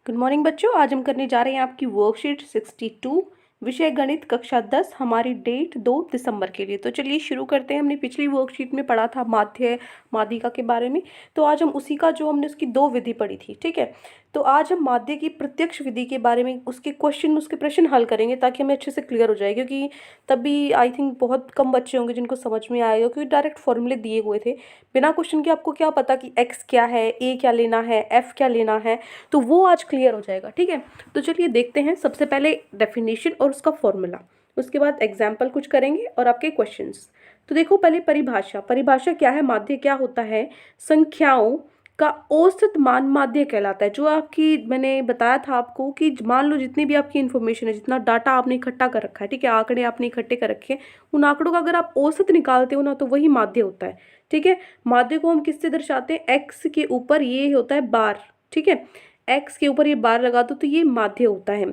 Good morning बच्चों। आज हम करने जा रहे हैं आपकी वर्कशीट 62 विषय गणित कक्षा 10। हमारी डेट 2 दिसंबर के लिए। तो चलिए शुरू करते हैं। हमने पिछली वर्कशीट में पढ़ा था माध्य माध्यिका के बारे में। तो आज हम उसी का जो हमने उसकी 2 विधि पढ़ी थी, ठीक है। तो आज हम माध्य की प्रत्यक्ष विधि के बारे में उसके प्रश्न हल करेंगे ताकि हमें अच्छे से क्लियर हो जाए, क्योंकि तभी आई थिंक बहुत कम बच्चे होंगे जिनको समझ में आएगा, क्योंकि डायरेक्ट फॉर्मूले दिए हुए थे। बिना क्वेश्चन के आपको क्या पता कि एक्स क्या है, ए क्या लेना है, एफ क्या लेना है, तो वो आज क्लियर हो जाएगा, ठीक है। तो चलिए देखते हैं। सबसे पहले डेफिनेशन और उसका फॉर्मूला, उसके बाद एग्जाम्पल कुछ करेंगे और आपके क्वेश्चंस। तो देखो पहले परिभाषा क्या है। माध्य क्या होता है? संख्याओं का औसत मान माध्य कहलाता है। जो आपकी मैंने बताया था आपको कि मान लो जितनी भी आपकी इन्फॉर्मेशन है, जितना डाटा आपने इकट्ठा कर रखा है, ठीक है, आंकड़े आपने इकट्ठे कर रखे हैं, उन आंकड़ों का अगर आप औसत निकालते हो ना, तो वही माध्य होता है, ठीक है। माध्य को हम किससे दर्शाते हैं? एक्स के ऊपर ये होता है बार, ठीक है। एक्स के ऊपर ये बार लगा दो तो ये माध्य होता है।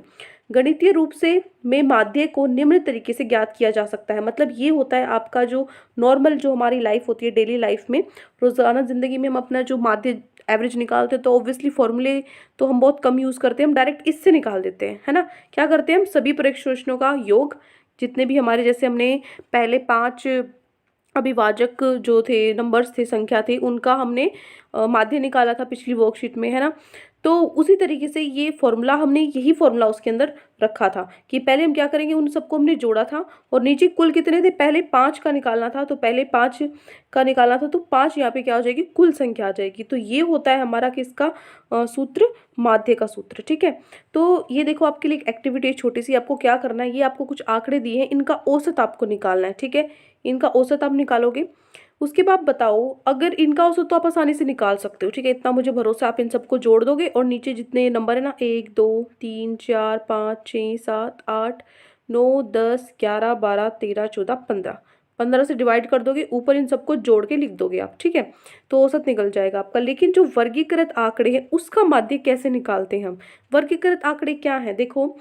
गणितीय रूप से में माध्य को निम्न तरीके से ज्ञात किया जा सकता है। मतलब ये होता है आपका जो नॉर्मल जो हमारी लाइफ होती है, डेली लाइफ में, रोजाना जिंदगी में हम अपना जो माध्य एवरेज निकालते हैं, तो ऑब्वियसली फॉर्मूले तो हम बहुत कम यूज करते हैं, हम डायरेक्ट इससे निकाल देते हैं, है ना। क्या करते हैं हम? सभी प्रश्नों का योग, जितने भी हमारे, जैसे हमने पहले 5 अभिभाजक जो थे, नंबर्स थे, संख्या थी, उनका हमने माध्य निकाला था पिछली वर्कशीट में, है ना। तो उसी तरीके से ये फॉर्मूला, हमने यही फॉर्मूला उसके अंदर रखा था कि पहले हम क्या करेंगे, उन सबको हमने जोड़ा था और नीचे कुल कितने थे, पहले 5 का निकालना था, तो पहले 5 का निकालना था, तो 5 यहाँ पे क्या हो जाएगी, कुल संख्या आ जाएगी। तो ये होता है हमारा किसका सूत्र? माध्य का सूत्र, ठीक है। तो ये देखो आपके लिए एक एक्टिविटी छोटी सी, आपको क्या करना है, ये आपको कुछ आंकड़े दिए हैं, इनका औसत आपको निकालना है, ठीक है। इनका औसत आप निकालोगे, उसके बाद बताओ, अगर इनका औसत तो आप आसानी से निकाल सकते हो, ठीक है, इतना मुझे भरोसा। आप इन सबको जोड़ दोगे और नीचे जितने नंबर है ना, 1 2 3 4 5 6 7 8 9 10 11 12 13 14 15, 15 से डिवाइड कर दोगे, ऊपर इन सबको जोड़ के लिख दोगे आप, ठीक है। तो औसत निकल जाएगा आपका। लेकिन जो वर्गीकृत आंकड़े हैं उसका माध्य कैसे निकालते हैं हम? वर्गीकृत आंकड़े क्या है? देखो,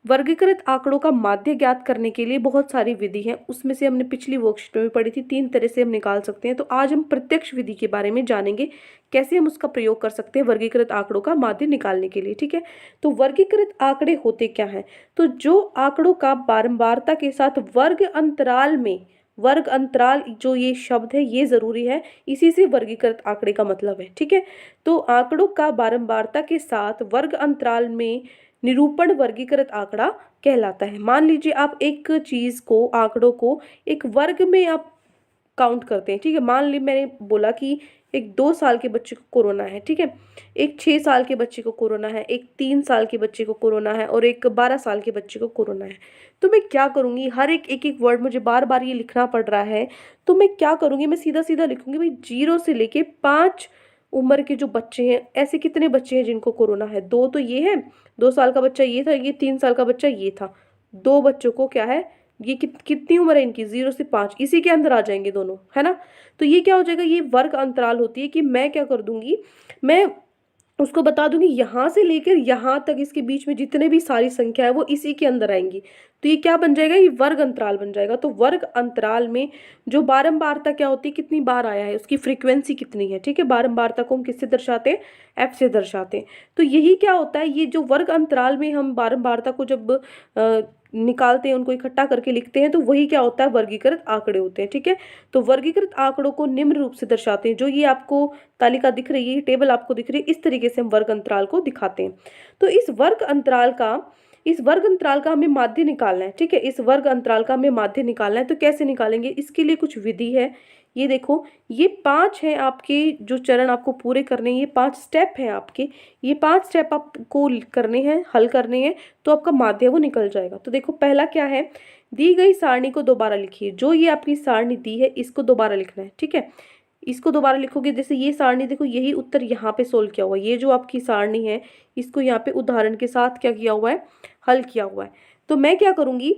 वर्गीकृत आंकड़ों का माध्य ज्ञात करने के लिए बहुत सारी विधि है, उसमें से हमने पिछली वर्कशीट में भी पढ़ी थी। 3 तरह से हम निकाल सकते हैं। तो आज हम प्रत्यक्ष विधि के बारे में जानेंगे, कैसे हम उसका प्रयोग कर सकते हैं वर्गीकृत आंकड़ों का माध्य निकालने के लिए, ठीक है। तो वर्गीकृत आंकड़े होते क्या हैं? तो जो आंकड़ों का बारंबारता के साथ वर्ग अंतराल में, वर्ग अंतराल जो ये शब्द है ये जरूरी है, इसी से वर्गीकृत आंकड़े का मतलब है, ठीक है। तो आंकड़ों का बारंबारता के साथ वर्ग अंतराल में निरूपण वर्गीकृत आंकड़ा कहलाता है। मान लीजिए आप एक चीज को, आंकड़ों को एक वर्ग में आप काउंट करते हैं, ठीक है। मान ली मैंने बोला कि एक 2 साल के बच्चे को कोरोना है, ठीक है, एक 6 साल के बच्चे को कोरोना है, एक 3 साल के बच्चे को कोरोना है और एक 12 साल के बच्चे को कोरोना है। तो मैं क्या करूंगी, हर एक एक वर्ड मुझे बार बार ये लिखना पड़ रहा है, तो मैं क्या करूंगी, मैं सीधा सीधा लिखूंगी भाई 0 से लेके 5 उम्र के जो बच्चे हैं, ऐसे कितने बच्चे हैं जिनको कोरोना है? 2 तो ये है, 2 साल का बच्चा ये था, ये 3 साल का बच्चा ये था। 2 बच्चों को क्या है, ये कितनी उम्र है इनकी? 0 से 5, इसी के अंदर आ जाएंगे दोनों, है ना। तो ये क्या हो जाएगा, ये वर्ग अंतराल होती है कि मैं क्या कर दूंगी, मैं उसको बता दूंगी यहाँ से लेकर यहाँ तक, इसके बीच में जितने भी सारी संख्या है वो इसी के अंदर आएंगी। तो ये क्या बन जाएगा, ये वर्ग अंतराल बन जाएगा। तो वर्ग अंतराल में जो बारंबारता क्या होती है, कितनी बार आया है, उसकी फ्रीक्वेंसी कितनी है, ठीक है। बारंबारता को हम किससे दर्शाते हैं? एफ से दर्शाते हैं। तो यही क्या होता है, ये जो वर्ग अंतराल में हम बारंबारता को जब निकालते हैं, उनको इकट्ठा करके लिखते हैं, तो वही क्या होता है, वर्गीकृत आंकड़े होते हैं, ठीक है। तो वर्गीकृत आंकड़ों को निम्न रूप से दर्शाते हैं। जो ये आपको तालिका दिख रही है, टेबल आपको दिख रही है, इस तरीके से हम वर्ग अंतराल को दिखाते हैं। तो इस वर्ग अंतराल का हमें माध्य निकालना है, ठीक है। इस वर्ग अंतराल का हमें माध्य निकालना है। तो कैसे निकालेंगे, इसके लिए कुछ विधि है। ये देखो, ये 5 हैं आपके जो चरण आपको पूरे करने हैं, ये 5 स्टेप हैं आपके, ये 5 स्टेप आपको करने हैं, हल करने हैं, तो आपका माध्य वो निकल जाएगा। तो देखो पहला क्या है, दी गई सारणी को दोबारा लिखिए। जो ये आपकी सारणी दी है इसको दोबारा लिखना है, ठीक है। इसको दोबारा लिखोगे, जैसे ये सारणी देखो, यही उत्तर यहाँ पे सोल्व किया हुआ है। ये जो आपकी सारणी है, इसको यहाँ पे उदाहरण के साथ क्या किया हुआ है, हल किया हुआ है। तो मैं क्या करूंगी,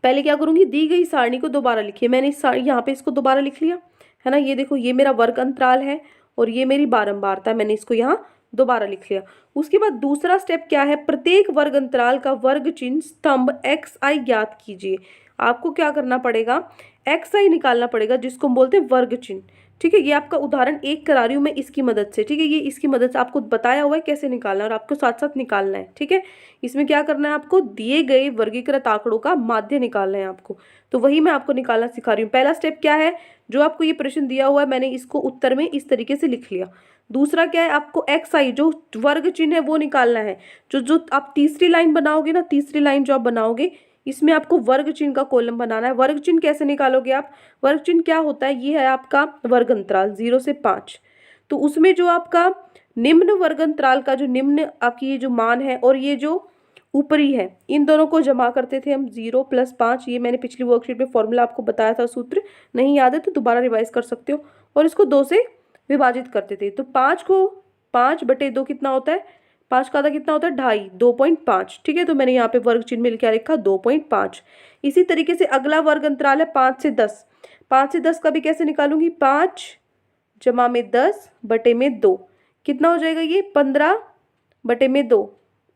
पहले क्या करूंगी, दी गई सारणी को दोबारा लिखिए। मैंने इस यहाँ पे इसको दोबारा लिख लिया, है ना। ये देखो, ये मेरा वर्ग अंतराल है और ये मेरी बारंबारता है, मैंने इसको यहाँ दोबारा लिख लिया। उसके बाद दूसरा स्टेप क्या है, प्रत्येक वर्ग अंतराल का वर्ग चिन्ह स्तंभ एक्स आई ज्ञात कीजिए। आपको क्या करना पड़ेगा, एक्स आई निकालना पड़ेगा, जिसको हम बोलते हैं वर्ग चिन्ह। ठीक है, ये आपका उदाहरण 1 करा रही हूँ मैं इसकी मदद से। ठीक है, ये इसकी मदद से आपको बताया हुआ है कैसे निकालना है और आपको साथ साथ निकालना है। ठीक है, इसमें क्या करना है, आपको दिए गए वर्गीकृत आंकड़ों का माध्य निकालना है आपको। तो वही मैं आपको निकालना सिखा रही हूँ। पहला स्टेप क्या है, जो आपको ये प्रश्न दिया हुआ है मैंने इसको उत्तर में इस तरीके से लिख लिया। दूसरा क्या है, आपको एक्स आई जो वर्ग चिन्ह है वो निकालना है। जो जो आप तीसरी लाइन बनाओगे ना, तीसरी लाइन जो आप बनाओगे इसमें आपको वर्ग चिन्ह का कॉलम बनाना है। वर्ग चिन्ह कैसे निकालोगे आप, वर्ग चिन्ह क्या होता है, ये है आपका वर्ग अंतराल 0 से 5। तो उसमें जो आपका निम्न वर्ग अंतराल का जो निम्न आपकी ये जो मान है और ये जो ऊपरी है, इन दोनों को जमा करते थे हम 0 + 5। ये मैंने पिछली वर्कशीट में फॉर्मूला आपको बताया था, सूत्र नहीं याद है तो दोबारा रिवाइज कर सकते हो। और इसको 2 से विभाजित करते थे। तो 5 को 5/2 कितना होता है, 5 का आधा कितना होता है 2.5, 2.5। ठीक है, तो मैंने यहाँ पे वर्ग चिन्ह में क्या लिखा 2.5। इसी तरीके से अगला वर्ग अंतराल है 5 से 10। 5 से 10 का भी कैसे निकालूंगी, 5 जमा में 10/2 कितना हो जाएगा, ये 15/2।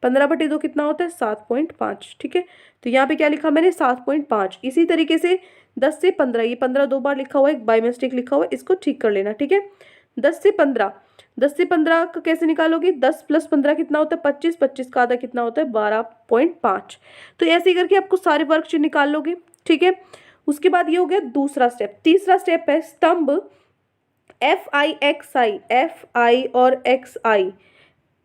15/2 कितना होता है 7.5। ठीक है, तो यहाँ पे क्या लिखा मैंने 7.5। इसी तरीके से 10 से 15, ये 15 2 बार लिखा हुआ है, एक बाय मिस्टेक लिखा हुआ है, इसको ठीक कर लेना। ठीक है, 10 से 15, 10 से 15 का कैसे निकालोगे, 10 + 15 कितना होता है 25, 25 का आधा कितना होता है 12.5। तो ऐसे ही करके आपको सारे वर्ग चिन्ह निकाल लोगे। ठीक है, उसके बाद ये हो गया दूसरा स्टेप। तीसरा स्टेप है स्तंभ FI XI, FI और XI।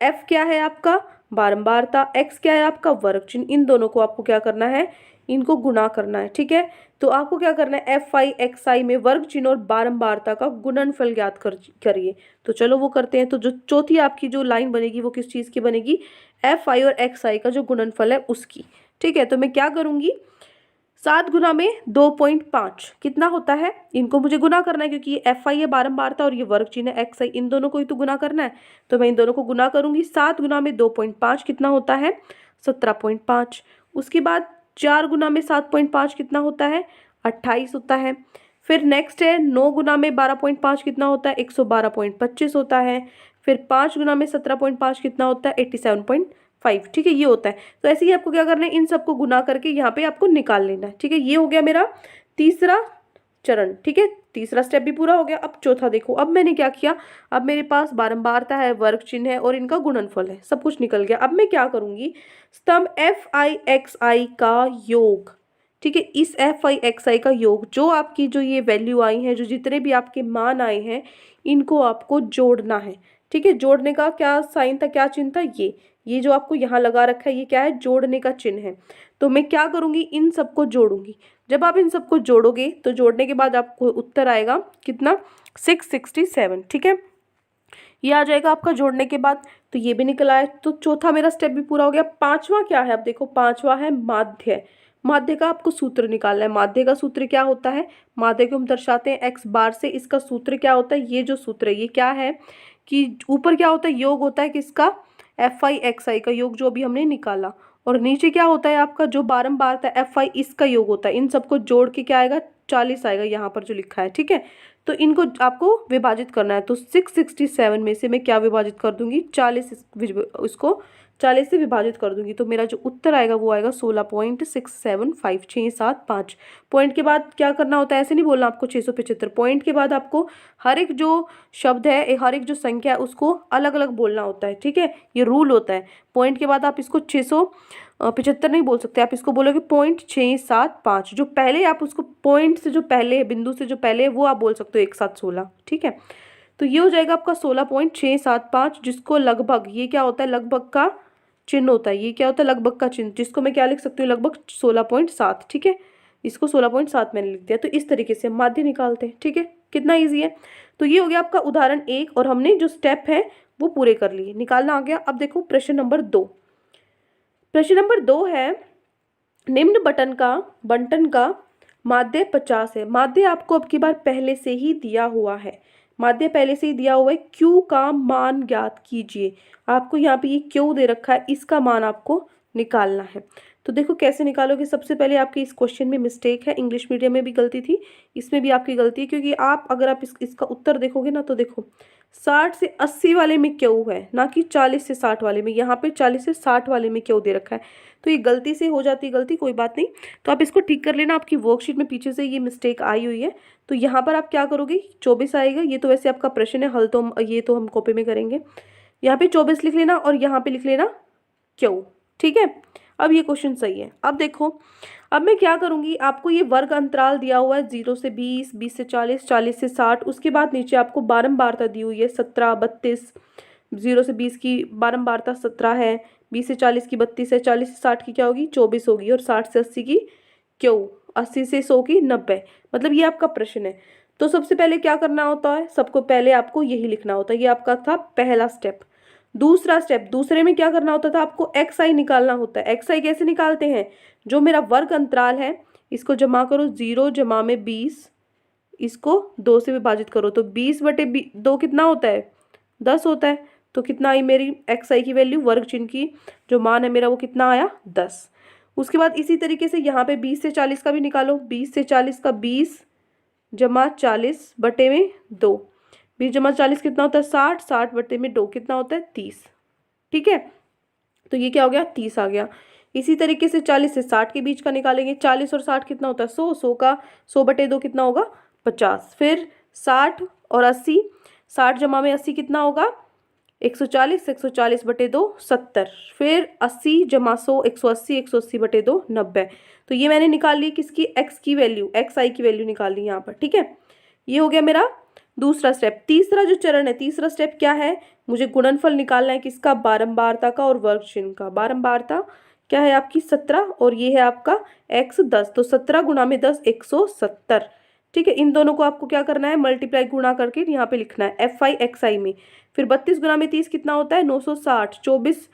F क्या है आपका बारंबारता, X क्या है आपका वर्ग चिन्ह। इन दोनों को आपको क्या करना है, इनको गुणा करना है। ठीक है, तो आपको क्या करना है, FI XI में वर्ग चिन्ह और बारंबारता का गुणनफल ज्ञात करिए। तो चलो वो करते हैं। तो जो चौथी आपकी जो लाइन बनेगी वो किस चीज़ की बनेगी, FI और XI का जो गुणनफल है उसकी। ठीक है, तो मैं क्या करूँगी, 7 गुना में 2.5 कितना होता है, इनको मुझे गुना करना है क्योंकि ये FI है बारंबारता और ये वर्ग चिन्ह है XI, इन दोनों को ही तो गुना करना है। तो मैं इन दोनों को गुना करूंगी। 7 गुना में 2.5 कितना होता है 17.5। उसके बाद 4 गुना में 7.5 कितना होता है 28 होता है। फिर नेक्स्ट है 9 गुना में 12.5 कितना होता है 112.25 होता है। फिर 5 गुना में 17.5 कितना होता है 87.5। ठीक है, ये होता है। तो ऐसे ही आपको क्या करना है, इन सबको गुना करके यहाँ पे आपको निकाल लेना है। ठीक है, ये हो गया मेरा तीसरा चरण। ठीक है, तीसरा स्टेप भी पूरा हो गया। अब चौथा देखो, अब मैंने क्या किया, अब मेरे पास बारंबारता है, वर्ग चिन्ह है और इनका गुणनफल है, सब कुछ निकल गया। अब मैं क्या करूंगी, स्तंभ FI XI का योग। ठीक है, इस FI XI का योग, जो आपकी जो ये वैल्यू आई है, जो जितने भी आपके मान आए हैं, इनको आपको जोड़ना है। ठीक है, जोड़ने का क्या साइन था, क्या चिन्ह था, ये जो आपको यहाँ लगा रखा है ये क्या है, जोड़ने का चिन्ह है। तो मैं क्या करूँगी, इन सबको जोड़ूंगी। जब आप इन सबको जोड़ोगे तो जोड़ने के बाद आपको उत्तर आएगा कितना 667। ठीक है, ये आ जाएगा आपका जोड़ने के बाद। तो ये भी निकल आया। तो चौथा मेरा स्टेप भी पूरा हो गया। पांचवा क्या है, अब देखो पांचवा है माध्य। माध्य का आपको सूत्र निकालना है। माध्य का सूत्र क्या होता है, माध्य को हम दर्शाते हैं x बार से। इसका सूत्र क्या होता है, ये जो सूत्र है ये क्या है कि ऊपर क्या होता है, योग होता है किसका, FI XI का योग जो अभी हमने निकाला, और नीचे क्या होता है आपका जो बारंबारता FI, इसका योग होता है। इन सबको जोड़ के क्या आएगा 40 आएगा, यहाँ पर जो लिखा है। ठीक है, तो इनको आपको विभाजित करना है। तो 667 में से मैं क्या विभाजित कर दूंगी 40, इसको 40 से विभाजित कर दूंगी। तो मेरा जो उत्तर आएगा वो आएगा 16.675, 675। पॉइंट के बाद क्या करना होता है, ऐसे नहीं बोलना आपको 675। पॉइंट के बाद आपको हर एक जो शब्द है, हर एक जो संख्या है उसको अलग अलग बोलना होता है। ठीक है, ये रूल होता है। पॉइंट के बाद आप इसको 675 नहीं बोल सकते, आप इसको बोलोगे 0.675। जो पहले आप उसको पॉइंट से जो पहले बिंदु से जो पहले है वो आप बोल सकते हो एक साथ 16। ठीक है, तो ये हो जाएगा आपका 16.675, जिसको लगभग, ये क्या होता है लगभग का चिन्ह होता है, ये क्या होता है लगभग का चिन्ह, जिसको मैं क्या लिख सकती हूँ लगभग 16.7। ठीक है, इसको 16.7 मैंने लिख दिया। तो इस तरीके से माध्य निकालते हैं। ठीक है, कितना ईजी है। तो ये हो गया आपका उदाहरण 1 और हमने जो स्टेप है वो पूरे कर लिए, निकालना आ गया। अब देखो प्रश्न नंबर 2। प्रश्न नंबर 2 है, निम्न बंटन का माध्य 50 है। माध्य आपको अब की बार पहले से ही दिया हुआ है, माध्य पहले से ही दिया हुआ है। Q का मान ज्ञात कीजिए। आपको यहाँ पे ये Q दे रखा है, इसका मान आपको निकालना है। तो देखो कैसे निकालोगे। सबसे पहले आपकी इस क्वेश्चन में मिस्टेक है, इंग्लिश मीडियम में भी गलती थी, इसमें भी आपकी गलती है, क्योंकि आप अगर आप इसका उत्तर देखोगे ना तो देखो 60 से 80 वाले में क्यों है, ना कि 40 से 60 वाले में। यहाँ पे 40 से 60 वाले में क्यों दे रखा है, तो ये गलती से हो जाती है गलती, कोई बात नहीं। तो आप इसको ठीक कर लेना, आपकी वर्कशीट में पीछे से ये मिस्टेक आई हुई है। तो यहाँ पर आप क्या करोगे, 24 आएगा। ये तो वैसे आपका प्रश्न है, हल तो ये तो हम कॉपी में करेंगे। यहाँ पे 24 लिख लेना और यहाँ पे लिख लेना क्यों, ठीक है। अब ये क्वेश्चन सही है। अब देखो, अब मैं क्या करूंगी, आपको ये वर्ग अंतराल दिया हुआ है 0 से 20, 20 से 40, 40 से 60। उसके बाद नीचे आपको बारंबारता दी हुई है 17, 32। 0 से 20 की बारंबारता 17 है, 20 से 40 की 32 है, 40 से 60 की क्या होगी 24 होगी, और 60 से 80 की क्यों 80 से 100 की 90। मतलब ये आपका प्रश्न है। तो सबसे पहले क्या करना होता है, सबको पहले आपको यही लिखना होता है। ये आपका था पहला स्टेप। दूसरा स्टेप, दूसरे में क्या करना होता था, आपको एक्स आई निकालना होता है। एक्स आई कैसे निकालते हैं, जो मेरा वर्ग अंतराल है इसको जमा करो, 0 जमा में 20, इसको 2 से विभाजित करो, तो 20/2 कितना होता है 10 होता है। तो कितना आई मेरी एक्स आई की वैल्यू, वर्ग चिन्ह की जो मान है मेरा वो कितना आया 10। उसके बाद इसी तरीके से यहाँ पे 20 से 40 का भी निकालो, 20 से 40 का 20 जमा 40/2, 20 जमा 40 कितना होता है 60, 60/2 कितना होता है 30, ठीक है। तो ये क्या हो गया 30 आ गया। इसी तरीके से 40 से 60 के बीच का निकालेंगे, 40 और 60 कितना होता है 100, 100 का 100/2 कितना होगा 50। फिर 60 और 80, 60 जमा में 80 कितना होगा 140, 140/2 70। फिर 80 जमा 100, 180, 180/2 90। तो ये मैंने निकाल ली किसकी, एक्स की वैल्यू, एक्स आई की वैल्यू निकाल ली यहाँ पर, ठीक है। ये हो गया मेरा दूसरा स्टेप। तीसरा जो चरण है, तीसरा स्टेप क्या है, मुझे गुणनफल निकालना है किसका, बारंबारता का और वर्ग चिन्ह का। बारंबारता क्या है आपकी 17 और ये है आपका x 10, तो 17 गुणा में 10 170, ठीक है। इन दोनों को आपको क्या करना है, मल्टीप्लाई गुणा करके यहाँ पे लिखना है एफ आई एक्स आई में। फिर 32 गुणा में 30 कितना होता है 960, 24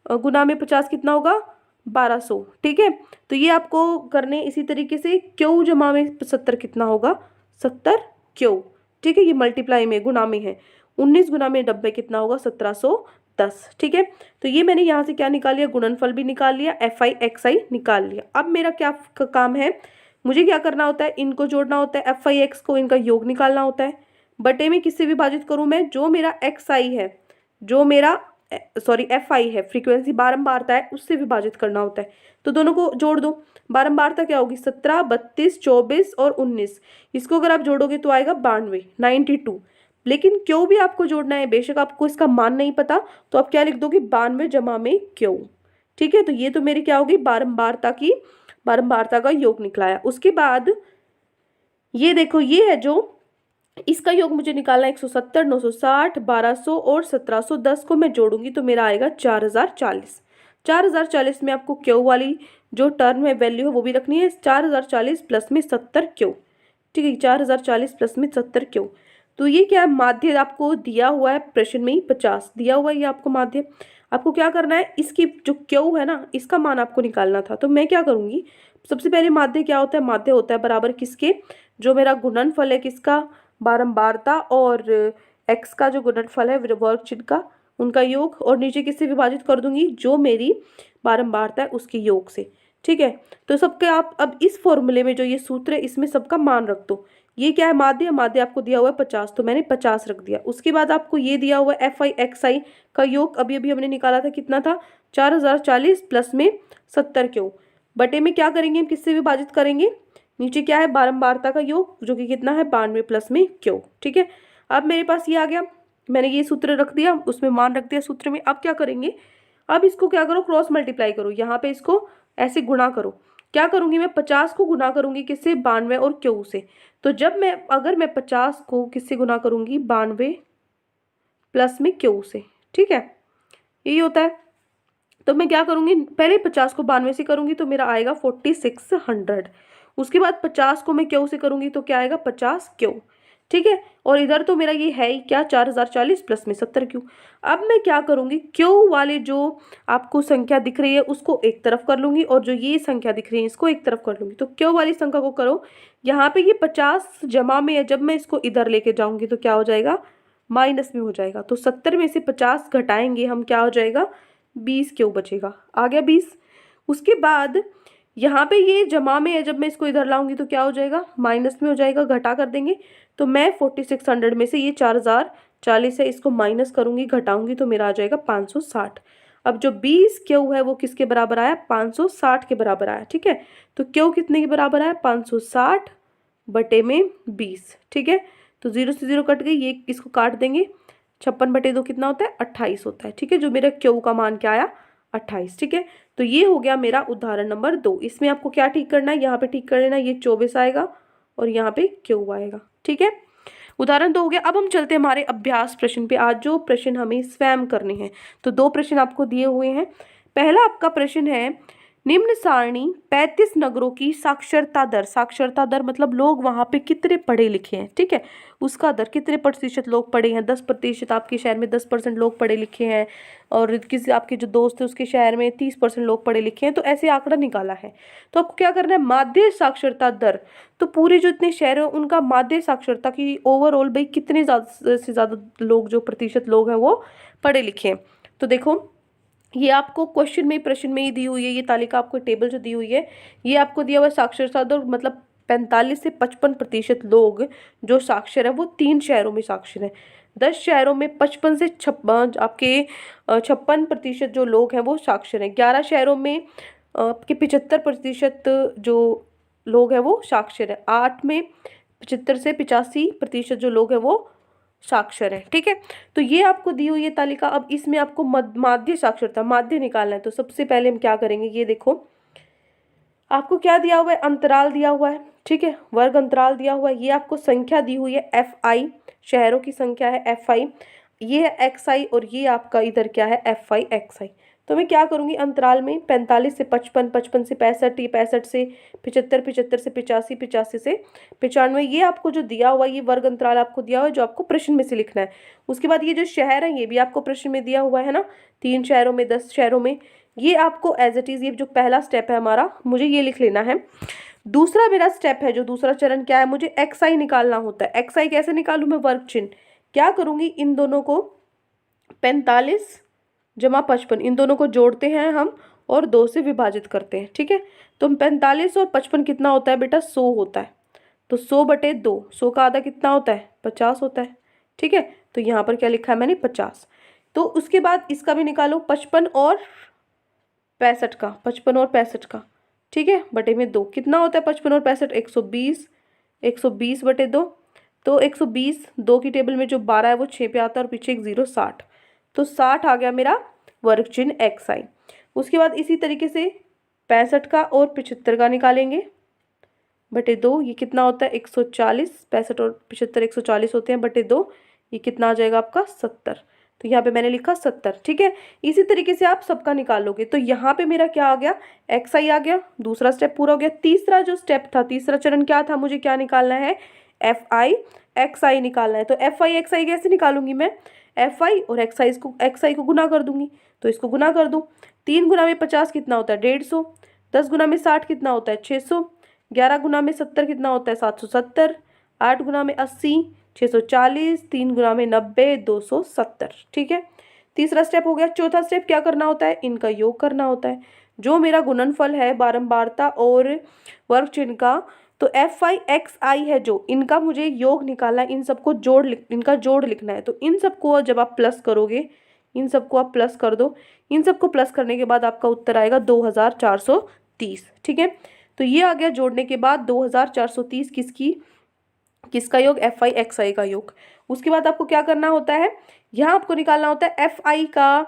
गुणा में 50 कितना होगा 1200, ठीक है। तो ये आपको करने इसी तरीके से क्यों जमा में 70 कितना होगा 70 क्यों, ठीक है। ये मल्टीप्लाई में गुणा में है, 19 गुणा में 90 कितना होगा 1710, ठीक है। तो ये मैंने यहाँ से क्या निकाल लिया, गुणनफल भी निकाल लिया, एफ आई एक्स आई निकाल लिया। अब मेरा क्या काम है, मुझे क्या करना होता है, इनको जोड़ना होता है, एफ आई एक्स को इनका योग निकालना होता है। बटे में किससे विभाजित करूँ मैं, जो मेरा एक्स आई है, जो मेरा सॉरी एफ आई है, फ्रीक्वेंसी बारंबारता है, उससे विभाजित करना होता है। तो दोनों को जोड़ दो, बारंबारता क्या होगी 17, 32, 24 और 19। इसको अगर आप जोड़ोगे तो आएगा 92, 92। लेकिन क्यों भी आपको जोड़ना है, बेशक आपको इसका मान नहीं पता तो आप क्या लिख दोगे 92 जमा में क्यों, ठीक है। तो ये तो मेरी क्या होगी बारंबारता का योग निकलाया। उसके बाद ये देखो, ये है जो इसका योग मुझे निकालना है 170, 960, 1200 और 1710 को मैं जोड़ूंगी तो मेरा आएगा 4040। 4040 में आपको क्यू वाली जो टर्म है वैल्यू है वो भी रखनी है, 4040 प्लस में 70 क्यू, ठीक है। 4040 प्लस में 70 क्यू। तो ये क्या है, माध्य आपको दिया हुआ है प्रश्न में ही 50 दिया हुआ है, ये आपको माध्य। आपको क्या करना है, इसकी जो क्यू है ना इसका मान आपको निकालना था। तो मैं क्या करूँगी, सबसे पहले माध्य क्या होता है, माध्य होता है बराबर किसके, जो मेरा गुणनफल है किसका बारंबारता और x का जो गुणनफल है वर्ग चिन्ह का उनका योग, और नीचे किससे विभाजित कर दूंगी, जो मेरी बारंबारता है उसके योग से, ठीक है। तो सबके आप अब इस फॉर्मूले में जो ये सूत्र है इसमें सबका मान रख दो। ये क्या है, माध्य, माध्य आपको दिया हुआ है 50 तो मैंने 50 रख दिया। उसके बाद आपको ये दिया हुआ है एफ आई एक्स आई का योग, अभी अभी हमने निकाला था कितना था 4040 प्लस में 70 क्यों, बटे में क्या करेंगे हम किससे विभाजित करेंगे, नीचे क्या है बारंबारता का योग जो कि कितना है 92 प्लस में क्यों, ठीक है। अब मेरे पास ये आ गया, मैंने ये सूत्र रख दिया, उसमें मान रख दिया सूत्र में। अब क्या करेंगे, अब इसको क्या करो क्रॉस मल्टीप्लाई करो, यहाँ पे इसको ऐसे गुणा करो। क्या करूंगी मैं 50 को गुणा करूंगी किससे 92 और क्यों से। तो जब मैं अगर मैं 50 को किससे गुणा करूंगी 92 प्लस में क्यों से, ठीक है, यही होता है। तो मैं क्या करूंगी, पहले 50 को 92 से करूंगी तो मेरा आएगा 4600। उसके बाद 50 को मैं क्यों से करूंगी तो क्या आएगा 50 क्यों, ठीक है। और इधर तो मेरा ये है ही क्या 4040 प्लस में 70 क्यों। अब मैं क्या करूंगी, क्यों वाले जो आपको संख्या दिख रही है उसको एक तरफ कर लूंगी और जो ये संख्या दिख रही है इसको एक तरफ कर लूंगी। तो क्यों वाली संख्या को करो, यहाँ पे ये 50 जमा में है, जब मैं इसको इधर लेके जाऊंगी तो क्या हो जाएगा माइनस में हो जाएगा। तो 70 में से 50 घटाएंगे हम, क्या हो जाएगा 20 क्यों बचेगा, आ गया 20। उसके बाद यहाँ पे ये जमा में है, जब मैं इसको इधर लाऊंगी तो क्या हो जाएगा, माइनस में हो जाएगा, घटा कर देंगे। तो मैं 4600 में से ये 4040 है, इसको माइनस करूंगी, घटाऊंगी, तो मेरा आ जाएगा 560। अब जो 20 क्यू है वो किसके बराबर आया, 560 के बराबर आया। ठीक है, तो क्यू कितने के बराबर आया, 560 बटे में 20। ठीक है, तो 0 से 0 कट गई, ये इसको काट देंगे, 56 बटे 2 कितना होता है, 28 होता है। ठीक है, जो मेरा क्यू का मान क्या आया, 28। ठीक है, तो ये हो गया मेरा उदाहरण नंबर 2। इसमें आपको क्या ठीक करना है, यहाँ पे ठीक कर लेना, ये 24 आएगा और यहाँ पे क्यू आएगा। ठीक है, उदाहरण 2 हो गया। अब हम चलते हैं हमारे अभ्यास प्रश्न पे। आज जो प्रश्न हमें स्वयं करने हैं, तो 2 प्रश्न आपको दिए हुए हैं। पहला आपका प्रश्न है, निम्न सारणी 35 नगरों की साक्षरता दर, साक्षरता दर मतलब लोग वहां पे कितने पढ़े लिखे हैं। ठीक है, उसका दर, कितने प्रतिशत लोग पढ़े हैं, 10%, आपके शहर में 10% लोग पढ़े लिखे हैं, और किसी आपके जो दोस्त है उसके शहर में 30% लोग पढ़े लिखे हैं, तो ऐसे आंकड़ा निकाला है। तो आपको क्या करना है, माध्य साक्षरता दर, तो पूरे जो इतने शहर हैं उनका माध्य साक्षरता की ओवरऑल भाई कितने ज़्यादा से ज़्यादा लोग, जो प्रतिशत लोग हैं वो पढ़े लिखे हैं। तो देखो, ये आपको क्वेश्चन में, प्रश्न में ही दी हुई है, ये तालिका आपको टेबल जो दी हुई है, ये आपको दिया हुआ है साक्षरता दर, मतलब 45 से 55% लोग जो साक्षर है वो 3 शहरों में साक्षर है। 10 शहरों में 55 से 56 आपके 56% जो लोग हैं वो साक्षर हैं। 11 शहरों में आपके 75% जो लोग हैं वो साक्षर है। 8 में 75 से 85% जो लोग हैं वो साक्षर है। ठीक है, तो ये आपको दी हुई है तालिका। अब इसमें आपको माध्य साक्षरता, माध्य निकालना है। तो सबसे पहले हम क्या करेंगे, ये देखो आपको क्या दिया हुआ है, अंतराल दिया हुआ है। ठीक है, वर्ग अंतराल दिया हुआ है, ये आपको संख्या दी हुई है FI, शहरों की संख्या है FI, ये है XI, और ये आपका इधर क्या है FI XI। तो मैं क्या करूंगी, अंतराल में 45 से 55, 55 से 65, ये 65 से 75, 75 से 85, 85 से 95, ये आपको जो दिया हुआ है ये वर्ग अंतराल आपको दिया हुआ है, जो आपको प्रश्न में से लिखना है। उसके बाद ये जो शहर है ये भी आपको प्रश्न में दिया हुआ है ना, 3 शहरों में, 10 शहरों में, ये आपको एज इट इज, ये जो पहला स्टेप है हमारा, मुझे ये लिख लेना है। दूसरा मेरा स्टेप है, जो दूसरा चरण क्या है, मुझे XI निकालना होता है। XI कैसे निकालूं मैं, वर्ग चिन्ह क्या करूंगी, इन दोनों को 45 जमा 55, इन दोनों को जोड़ते हैं हम और 2 से विभाजित करते हैं। ठीक है, तो 45 और 55 कितना होता है बेटा, 100 होता है। तो 100 बटे 2, 100 का आधा कितना होता है, 50 होता है। ठीक है, तो यहाँ पर क्या लिखा है मैंने, 50। तो उसके बाद इसका भी निकालो, 55 और 65 का, 55 और 65 का, ठीक है, बटे में 2 कितना होता है, 55 और 65, 120, 120 बटे 2, तो 120, 2 की टेबल में जो 12 है वो 6 पे आता है और पीछे एक 0, 60, तो 60 आ गया मेरा वर्ग चिन्ह XI। उसके बाद इसी तरीके से 65 का और 75 का निकालेंगे, बटे 2, ये कितना होता है 140, 65 और 75 140 होते हैं, बटे 2, ये कितना आ जाएगा आपका 70। तो यहाँ पे मैंने लिखा 70। ठीक है, इसी तरीके से आप सबका निकालोगे। तो यहाँ पे मेरा क्या आ गया, XI आ गया, दूसरा स्टेप पूरा हो गया। तीसरा जो स्टेप था, तीसरा चरण क्या था, मुझे क्या निकालना है, FI XI निकालना है। तो FI XI कैसे निकालूंगी मैं, FI और XI को गुना कर दूंगी। तो इसको गुना कर दूं, 3 गुना में 50 कितना होता है 150, 10 गुना में 60 कितना होता है 600, 11 गुना में 70 कितना होता है 770, 8 गुना में 80 640, 3 गुना में 90 270। ठीक है, तीसरा स्टेप हो गया। चौथा स्टेप क्या करना होता है, इनका योग करना होता है। जो मेरा गुणनफल है बारंबारता और वर्ग चिन्ह का, तो FI XI है जो, इनका मुझे योग निकालना है, इन सबको इनका जोड़ लिखना है। तो इन सबको जब आप प्लस करोगे, इन सबको आप प्लस कर दो, इन सबको प्लस करने के बाद आपका उत्तर आएगा 2430। ठीक है, तो ये आ गया जोड़ने के बाद 2430 किसका योग, FI XI का योग। उसके बाद आपको क्या करना होता है, यहाँ आपको निकालना होता है FI का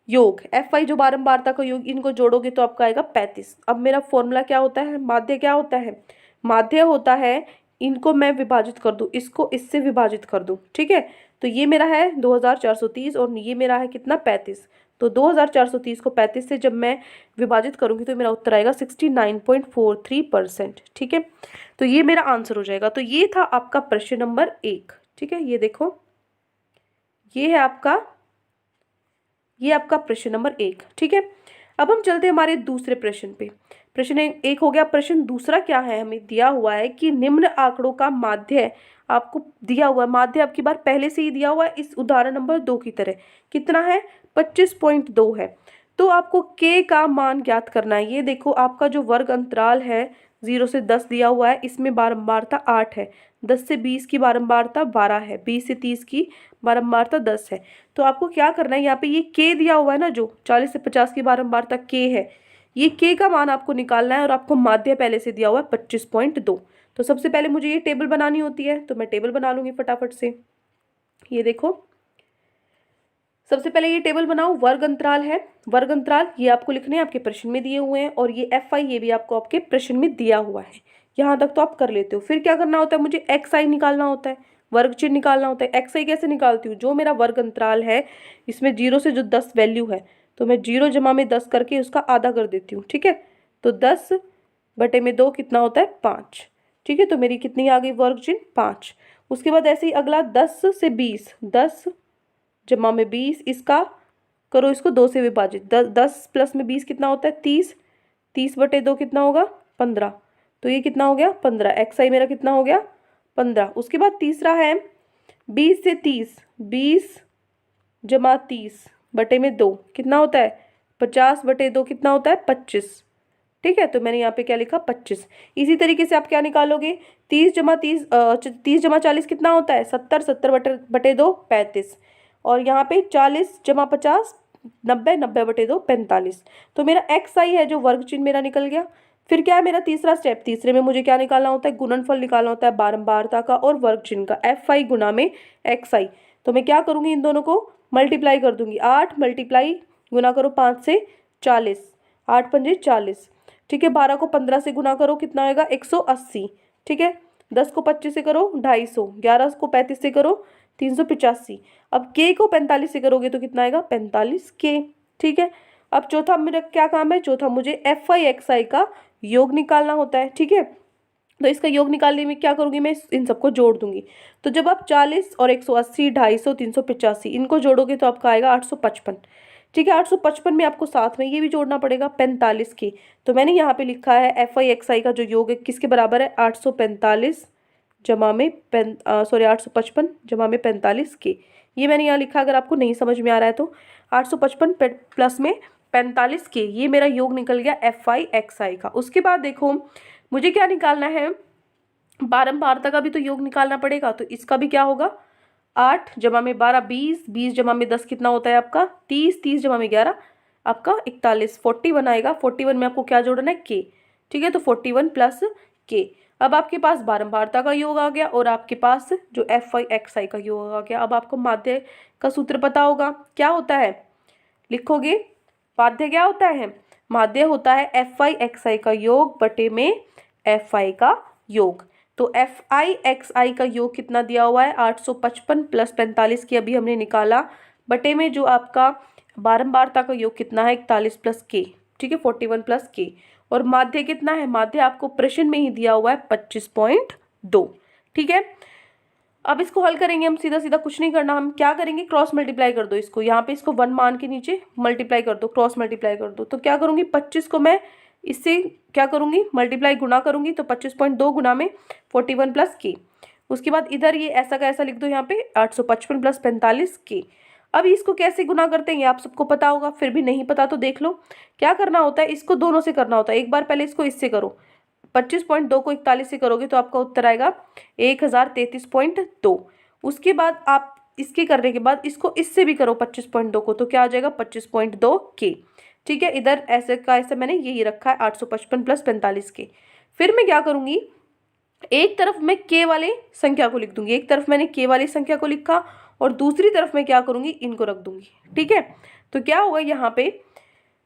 योग, FI जो बारंबारता का योग, इनको जोड़ोगे तो आपका आएगा 35। अब मेरा फॉर्मूला क्या होता है, माध्य क्या होता है, माध्य होता है, इनको मैं विभाजित कर दूं, इसको इससे विभाजित कर दूं। ठीक है, तो ये मेरा है 2430 और ये मेरा है कितना 35। तो 2430 को 35 से जब मैं विभाजित करूंगी तो मेरा उत्तर आएगा 69.43%। ठीक है, तो ये मेरा आंसर हो जाएगा। तो ये था आपका प्रश्न नंबर 1। ठीक है, ये देखो, ये है आपका, ये आपका प्रश्न नंबर 1। ठीक है, अब हम चलते हैं हमारे दूसरे प्रश्न पे। प्रश्न 1 हो गया। प्रश्न दूसरा क्या है, हमें दिया हुआ है कि निम्न आंकड़ों का माध्य आपको दिया हुआ है। माध्य आपकी बार पहले से ही दिया हुआ है, इस उदाहरण नंबर 2 की तरह कितना है 25.2 है। तो आपको के का मान ज्ञात करना है। ये देखो आपका जो वर्ग अंतराल है 0 से 10 दिया हुआ है, इसमें बारंबारता 8 है, 10 से 20 की बारंबारता 12 है, 20 से 30 की बारंबारता 10 है। तो आपको क्या करना है, यहाँ पे ये के दिया हुआ है ना, जो 40 से 50 की बारंबारता के है, ये के का मान आपको निकालना है और आपको माध्य पहले से दिया हुआ है 25.2। तो सबसे पहले मुझे ये टेबल बनानी होती है, तो मैं टेबल बना लूँगी फटाफट से। ये देखो सबसे पहले ये टेबल बनाओ, वर्ग अंतराल है, वर्ग अंतराल ये आपको लिखने हैं, आपके प्रश्न में दिए हुए हैं, और ये एफ आई ये भी आपको आपके प्रश्न में दिया हुआ है। यहाँ तक तो आप कर लेते हो। फिर क्या करना होता है, मुझे एक्स आई निकालना होता है, वर्ग चिन्ह निकालना होता है। एक्स आई कैसे निकालती हूँ, जो मेरा वर्ग अंतराल है इसमें 0 से जो 10 वैल्यू है, तो मैं 0 जमा में 10 करके उसका आधा कर देती हूँ। ठीक है, तो 10/2 कितना होता है, 5। ठीक है, तो मेरी कितनी आ गई वर्ग चिन्ह, 5। उसके बाद ऐसे ही अगला 10 से 20, 10 जमा में 20, इसका करो इसको 2 से विभाजित, 10 प्लस में 20 कितना होता है, 30, 30/2 कितना होगा, 15। तो ये कितना हो गया, 15। एक्स आई मेरा कितना हो गया, 15। उसके बाद तीसरा है 20 से 30, 20 जमा 30/2 कितना होता है, 50/2 कितना होता है, 25। ठीक है, तो मैंने यहाँ पे क्या लिखा, 25। इसी तरीके से आप क्या निकालोगे, 30 जमा 40 कितना होता है, 70, 70/2 35। और यहाँ पे 40 जमा 50 90, 90/2 45। तो मेरा एक्स आई है जो वर्ग चिन्ह मेरा निकल गया। फिर क्या है मेरा तीसरा स्टेप, तीसरे में मुझे क्या निकालना होता है, गुणनफल निकालना होता है बारंबारता का और वर्ग चिन्ह का, एफ आई गुना में एक्स आई। तो मैं क्या करूँगी, इन दोनों को मल्टीप्लाई कर दूंगी, 8 मल्टीप्लाई गुना करो 5 से 40, 8 पंजे 40। ठीक है, 12 को 15 से गुना करो कितना आएगा, 180। ठीक है, 10 को 25 से करो 250, 11 को 35 से करो 385। अब के को 45 से करोगे तो कितना आएगा, 45 के। ठीक है, अब चौथा मेरा क्या काम है, चौथा मुझे एफ आई एक्स आई का योग निकालना होता है। ठीक है, तो इसका योग निकालने में क्या करूंगी, मैं इन सबको जोड़ दूंगी। तो जब आप 40 और 180, 250, 385 इनको जोड़ोगे तो आपका आएगा 855। ठीक है, 855 में आपको साथ में ये भी जोड़ना पड़ेगा 45 के। तो मैंने यहाँ पे लिखा है एफ आई एक्स आई का जो योग है किसके बराबर है, 845 जमा में 855 जमा में 45 के। ये मैंने यहाँ लिखा, अगर आपको नहीं समझ में आ रहा है तो 855 प्लस में 45 के, ये मेरा योग निकल गया एफ आई एक्स आई का। उसके बाद देखो मुझे क्या निकालना है, बारंबारता का भी तो योग निकालना पड़ेगा। तो इसका भी क्या होगा, 8 जमा में 12 20, 20 जमा में 10 कितना होता है आपका 30, 30 जमा में 11 आपका 41, 41 आएगा। 41 में आपको क्या जोड़ना है, के। ठीक है, तो 41 प्लस के। अब आपके पास बारंबारता का योग आ गया और आपके पास जो एफ आई एक्स आई का योग आ गया। अब आपको माध्य का सूत्र पता होगा, क्या होता है, लिखोगे, माध्य क्या होता है, माध्य होता है एफ आई एक्स आई का योग बटे में एफ आई का योग। तो एफ आई एक्स आई का योग कितना दिया हुआ है, 855 प्लस 45 की अभी हमने निकाला, बटे में जो आपका बारंबारता का योग कितना है, 41 प्लस के। ठीक है, 41 प्लस के। और माध्य कितना है, माध्य आपको प्रश्न में ही दिया हुआ है 25.2। ठीक है, अब इसको हल करेंगे हम, सीधा सीधा कुछ नहीं करना, हम क्या करेंगे, क्रॉस मल्टीप्लाई कर दो इसको, यहाँ पे इसको 1 मान के नीचे मल्टीप्लाई कर दो, क्रॉस मल्टीप्लाई कर दो। तो क्या करूँगी, 25 को मैं इससे क्या करूँगी, मल्टीप्लाई गुणा करूँगी, तो 25.2 गुना में 41 प्लस के। उसके बाद इधर ये ऐसा का ऐसा लिख दो, यहाँ पे 855 प्लस 45 के। अब इसको कैसे गुना करते हैं ये आप सबको पता होगा, फिर भी नहीं पता तो देख लो। क्या करना होता है, इसको दोनों से करना होता है। एक बार पहले इसको इससे करो, 25.2 को 41 से करोगे तो आपका उत्तर आएगा 1033.2। उसके बाद आप इसके करने के बाद इसको इससे भी करो 25.2 को, तो क्या आ जाएगा 25.2 के। ठीक है, इधर ऐसे का ऐसे मैंने यही रखा है 855 प्लस 45 के। फिर मैं क्या करूँगी, एक तरफ मैं के वाले संख्या को लिख दूंगी, एक तरफ मैंने के वाली संख्या को लिखा और दूसरी तरफ मैं क्या करूँगी, इनको रख दूंगी। ठीक है, तो क्या होगा यहाँ पे,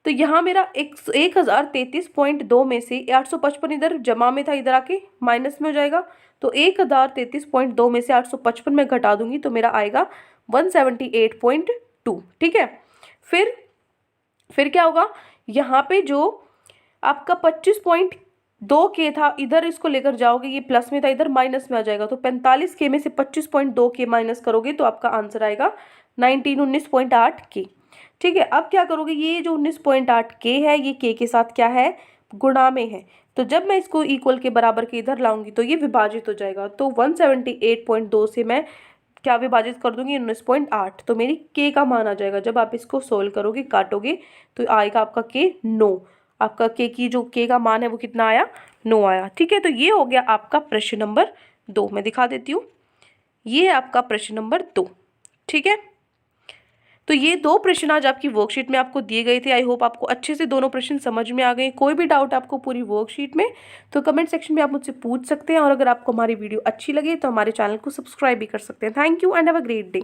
तो यहाँ मेरा 1033.2 में से 855 इधर जमा में था, इधर आके माइनस में हो जाएगा। तो 1033.2 में से 855 में घटा दूंगी तो मेरा आएगा 178.2। ठीक है, फिर क्या होगा, यहाँ पे जो आपका 25.2 के था, इधर इसको लेकर जाओगे, ये प्लस में था, इधर माइनस में आ जाएगा। तो 45 के में से 25.2 के माइनस करोगे तो आपका आंसर आएगा 19 के। ठीक है, अब क्या करोगे, ये जो 19.8 के है ये के साथ क्या है, गुणा में है। तो जब मैं इसको इक्वल के बराबर के इधर लाऊंगी तो ये विभाजित हो जाएगा। तो 178.2 से मैं क्या विभाजित कर दूंगी 19.8, तो मेरी के का मान आ जाएगा। जब आप इसको सोल्व करोगे, काटोगे, तो आएगा आपका के 9। आपका के की जो के का मान है वो कितना आया, 9 आया। ठीक है, तो ये हो गया आपका प्रश्न नंबर 2। मैं दिखा देती हूँ, ये है आपका प्रश्न नंबर 2। ठीक है, तो ये 2 प्रश्न आज आपकी वर्कशीट में आपको दिए गए थे। आई होप आपको अच्छे से दोनों प्रश्न समझ में आ गए। कोई भी डाउट आपको पूरी वर्कशीट में, तो कमेंट सेक्शन में आप मुझसे पूछ सकते हैं। और अगर आपको हमारी वीडियो अच्छी लगे तो हमारे चैनल को सब्सक्राइब भी कर सकते हैं। Thank you and have a great day.